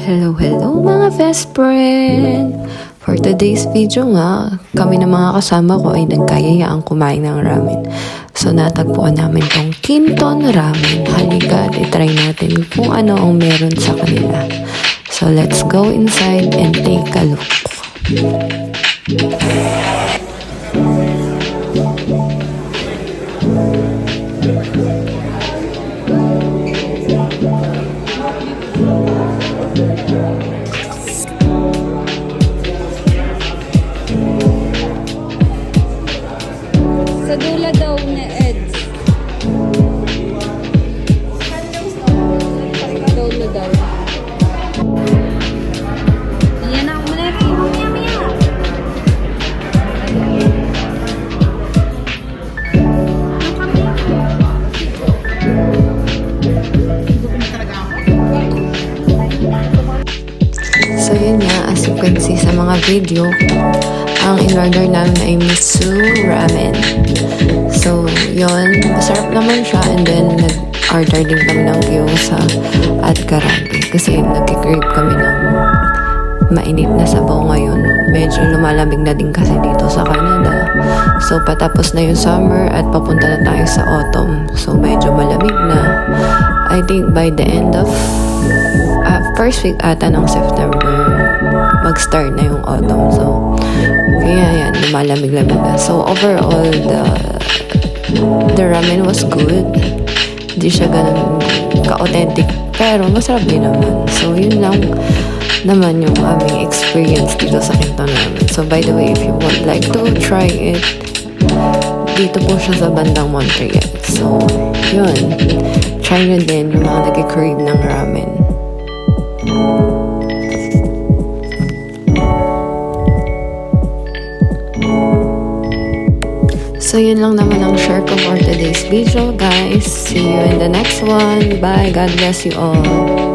Hello mga best friend! For today's video nga, kami ng mga kasama ko ay nagkayayaang kumain ng ramen. So natagpuan namin tong Kinton Ramen. Halika, itry natin kung ano ang meron sa kanila. So let's go inside and take a look. Sa dula daw ni Eds. Daw na daw. Yan ako muna. Maya. So yun nga, as you can see sa mga video, ang in-order namin ay miso ramen. So yun, masarap naman siya, and then nag-order din kami ng gyoza at karaage kasi nag-crave kami ng mainit na sabaw ngayon. Medyo lumalamig na din kasi dito sa Canada. So patapos na yung summer at papunta na tayo sa autumn. So medyo malamig na. I think by the end of first week ata ng September, mag-start na yung autumn. So kaya yan, lumalamig-lamig na. So overall, the ramen was good. Hindi siya ganun ka-authentic, pero masarap din naman. So yun lang naman yung aming experience dito sa Kinton Ramen. So by the way, if you would like to try it, dito po siya sa bandang Montreal. So yun, try nyo din yung mga nag-crave ng ramen. So yun lang naman ang share ko for today's video, guys. See you in the next one. Bye. God bless you all.